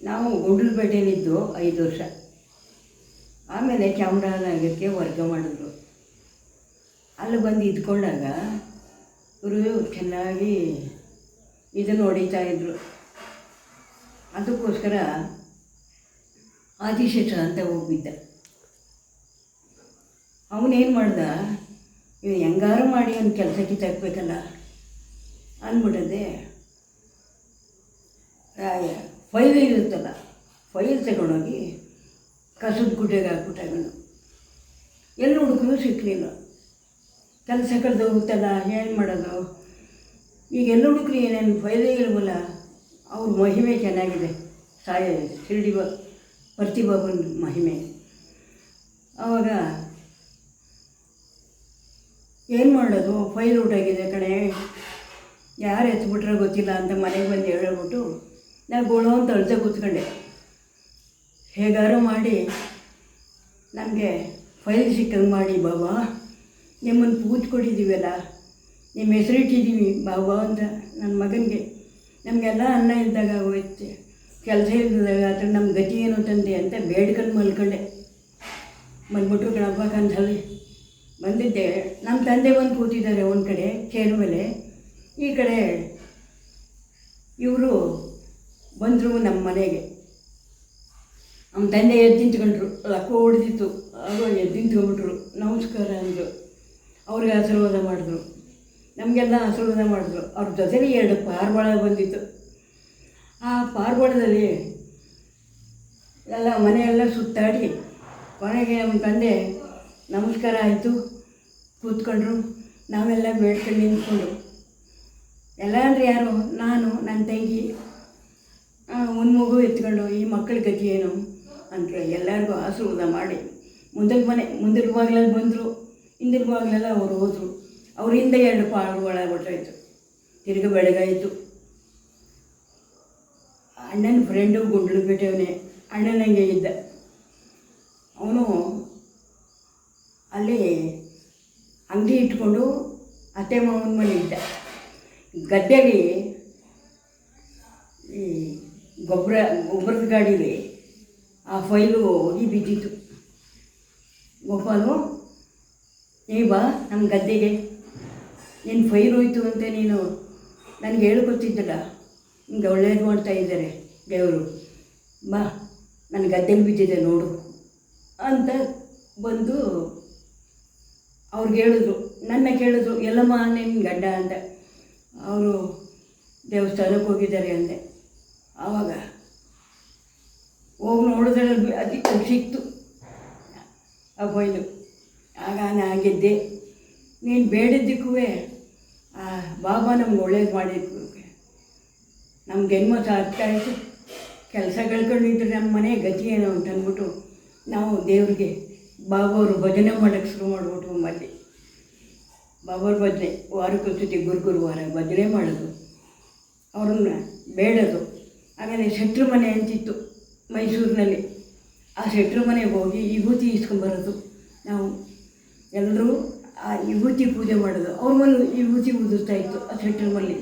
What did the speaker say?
ನಾವು ಗುಂಡ್ಲುಪೇಟೆಯಲ್ಲಿದ್ದು 5 ವರ್ಷ. ಆಮೇಲೆ ಚಾಮರಾಜನಗರಕ್ಕೆ ವರ್ಗ ಮಾಡಿದ್ರು. ಅಲ್ಲಿ ಬಂದು ಇದ್ಕೊಂಡಾಗ ಇವರು ಚೆನ್ನಾಗಿ ಇದನ್ನು ಹೊಡಿತಾಯಿದ್ರು. ಅದಕ್ಕೋಸ್ಕರ ಆದಿಶೇಷ ಅಂತ ಹೋಗಿದ್ದ. ಅವನೇನು ಮಾಡ್ದ, ಇವು ಹೆಂಗಾರು ಮಾಡಿ ಅವ್ನ ಕೆಲಸಕ್ಕೆ ತಗಬೇಕಲ್ಲ ಅಂದ್ಬಿಟ್ಟದೆ. ಫೈಲ್ ಇರುತ್ತಲ್ಲ, ಫೈಲ್ ತಗೊಂಡೋಗಿ ಕಸದ ಗುಡ್ಡೆಗೆ ಹಾಕ್ಬಿಟ್ಟಾಗನು. ಎಲ್ಲಿ ಹುಡುಕರು ಸಿಕ್ಕಲಿಲ್ಲ. ಕೆಲಸ ಕಳೆದು ಹೋಗುತ್ತಲ್ಲ, ಏನು ಮಾಡೋದು? ಈಗ ಎಲ್ಲ ಹುಡುಕ್ರಿ ಏನೇನು ಫೈಲೇ ಇಲ್ವಲ್ಲ. ಅವ್ರ ಮಹಿಮೆ ಚೆನ್ನಾಗಿದೆ, ಶಿರ್ಡಿ ಪ್ರತಿಭಾಬನ ಮಹಿಮೆ. ಆವಾಗ ಏನು ಮಾಡೋದು, ಫೈಲ್ ಊಟಾಗಿದೆ ಕಣೆ, ಯಾರು ಎತ್ಬಿಟ್ರೆ ಗೊತ್ತಿಲ್ಲ ಅಂತ ಮನೆಗೆ ಬಂದು ಹೇಳ್ಬಿಟ್ಟು ನಾನು ಗೋಳೋ ಅಂತ ಅಳ್ತಾ ಕೂತ್ಕೊಂಡೆ. ಹೇಗಾರು ಮಾಡಿ ನಮಗೆ ಫೈಲ್ ಸಿಕ್ಕಂಗೆ ಮಾಡಿ ಬಾಬಾ, ನಿಮ್ಮನ್ನು ಪೂಜೆ ಕೊಟ್ಟಿದ್ದೀವಲ್ಲ, ನಿಮ್ಮ ಹೆಸರಿಟ್ಟಿದ್ದೀವಿ ಬಾಬಾ ಅಂತ. ನನ್ನ ಮಗನಿಗೆ ನಮಗೆಲ್ಲ ಅನ್ನ ಇದ್ದಾಗ ಹೋಯ್ತೆ, ಕೆಲಸ ಇಲ್ದಾಗ ಆದರೆ ನಮ್ಮ ಗತಿ ಏನು ತಂದೆ ಅಂತ ಬೇಡ್ಕೊಂಡು ಮಲ್ಕೊಂಡೆ. ಬಂದ್ಬಿಟ್ಟು ಗಣಪ ಕನಸಲ್ಲಿ ಬಂದಿದ್ದೆ. ನಮ್ಮ ತಂದೆ ಬಂದು ಕೂತಿದ್ದಾರೆ ಒಂದು ಕಡೆ ಚೇರ್ ಮೇಲೆ, ಈ ಕಡೆ ಇವರು ಬಂದರು ನಮ್ಮ ಮನೆಗೆ. ನಮ್ಮ ತಂದೆ ಎದ್ದು ನಿಂತ್ಕೊಂಡ್ರು, ಲಕ್ಕ ಹೊಡೆದಿತ್ತು. ಆಗ ಎದ್ದು ನಿಂತ್ಕೊಂಡ್ಬಿಟ್ರು, ನಮಸ್ಕಾರ ಅಂದರು. ಅವ್ರಿಗೆ ಆಶೀರ್ವಾದ ಮಾಡಿದ್ರು, ನಮಗೆಲ್ಲ ಆಶೀರ್ವಾದ ಮಾಡಿದ್ರು. ಅವ್ರ ಜೊತೆಲಿ 2 ಪಾರಿವಾಳ ಬಂದಿತ್ತು. ಆ ಪಾರಿವಾಳದಲ್ಲಿ ಎಲ್ಲ ಮನೆಯೆಲ್ಲ ಸುತ್ತಾಡಿ ಕೊನೆಗೆ ನಮ್ಮ ತಂದೆ ನಮಸ್ಕಾರ ಆಯಿತು, ಕೂತ್ಕೊಂಡ್ರು. ನಾವೆಲ್ಲ ಬೇಡ್ಕೊಂಡು ನಿಂತ್ಕೊಂಡು, ಎಲ್ಲ ಅಂದರೆ ಯಾರು, ನಾನು, ನನ್ನ ತಂಗಿ, ಒಂದು ಮಗು ಎತ್ಕೊಂಡು ಈ ಮಕ್ಕಳ ಗತಿ ಏನು ಅಂತ ಎಲ್ಲರಿಗೂ ಆಶೀರ್ವಾದ ಮಾಡಿ ಮುಂದಿನ ಬಾಗಿಲಲ್ಲಿ ಬಂದರು. ಹಿಂದಿನ ಬಾಗಿಲೆಲ್ಲ ಅವ್ರು ಹೋದರು. ಅವರಿಂದ 2 ಪಾರಿವಾಳ ಹೊರಟೋಯ್ತು. ತಿರುಗಿ ಬೆಳಗಾಯಿತು. ಅಣ್ಣನ ಫ್ರೆಂಡು ಗುಂಡ್ಲುಪೇಟೆಯವನೇ, ಅಣ್ಣನಂಗೆ ಇದ್ದ. ಅವನು ಅಲ್ಲಿ ಅಂಗಡಿ ಇಟ್ಕೊಂಡು ಅತ್ತೆ ಮಾವನ ಮನೆ ಇದ್ದ. ಗದ್ದೆಗೆ ಈ ಗೊಬ್ಬರದ ಗಾಡೀಲಿ ಆ ಫೈಲು ಹೋಗಿ ಬಿದ್ದಿತ್ತು. ಗೋಪಾಲು, ಬಾ ನಮ್ಮ ಗದ್ದೆಗೆ, ನಿನ್ನ ಫೈಲ್ ಹೋಯ್ತು ಅಂತ ನೀನು ನನಗೆ ಹೇಳ್ಕೊತಿದ್ದಲ್ಲ, ನಿಮ್ಗೆ ಒಳ್ಳೇದು ಮಾಡ್ತಾ ಇದ್ದಾರೆ ದೇವರು, ಬಾ ನನ್ನ ಗದ್ದೆಗೆ ಬಿದ್ದಿದೆ ನೋಡು ಅಂತ ಬಂದು ಅವ್ರಿಗೆ ಹೇಳಿದ್ರು. ನನ್ನ ಕೇಳಿದ್ರು, ಎಲ್ಲಮ್ಮ ನಿನ್ನ ಗಡ್ಡ ಅಂತ. ಅವರು ದೇವಸ್ಥಾನಕ್ಕೆ ಹೋಗಿದ್ದಾರೆ ಅಂದೆ. ಆವಾಗ ಹೋಗಿ ನೋಡಿದ್ರೆ ಅದಕ್ಕೆ ಸಿಕ್ತು ಆ ಫೈಲು. ಆಗ ನಾನು ಗೆದ್ದೆ. ನೀನು ಬೇಡಿದ್ದಕ್ಕೂ ಬಾಬಾ ನಮ್ಗೆ ಒಳ್ಳೇದು ಮಾಡಿದ್ದು, ನಮ್ಮ ಜನ್ಮ ಸಾರ್ಥ ಆಯಿತು. ಕೆಲಸ ಕಳ್ಕೊಂಡಿದ್ರೆ ನಮ್ಮ ಮನೆ ಗತಿ ಏನೋ ಅಂತ ಅಂದ್ಬಿಟ್ಟು ನಾವು ದೇವ್ರಿಗೆ ಬಾಬಾವರು ಭಜನೆ ಮಾಡೋಕ್ಕೆ ಶುರು ಮಾಡಿಬಿಟ್ಟು ಮಧ್ಯೆ ಬಾಬಾವ್ರ ಭಜನೆ ವಾರಕ್ಕೊಂದ್ಸತಿ ಗುರುವಾರ ಭಜನೆ ಮಾಡೋದು, ಅವ್ರನ್ನ ಬೇಡೋದು. ಆಮೇಲೆ ಶೆಟ್ರು ಮನೆ ಅಂತಿತ್ತು ಮೈಸೂರಿನಲ್ಲಿ. ಆ ಶೆಟ್ರು ಮನೆಗೆ ಹೋಗಿ ವಿಭೂತಿ ಇಸ್ಕೊಂಬರೋದು. ನಾವು ಎಲ್ಲರೂ ಆ ವಿಭೂತಿ ಪೂಜೆ ಮಾಡೋದು. ಅವ್ರ ಮನೆ ವಿಭೂತಿ ಉದುರ್ತಾ ಇತ್ತು ಆ ಶೆಟ್ರು ಮನೆ.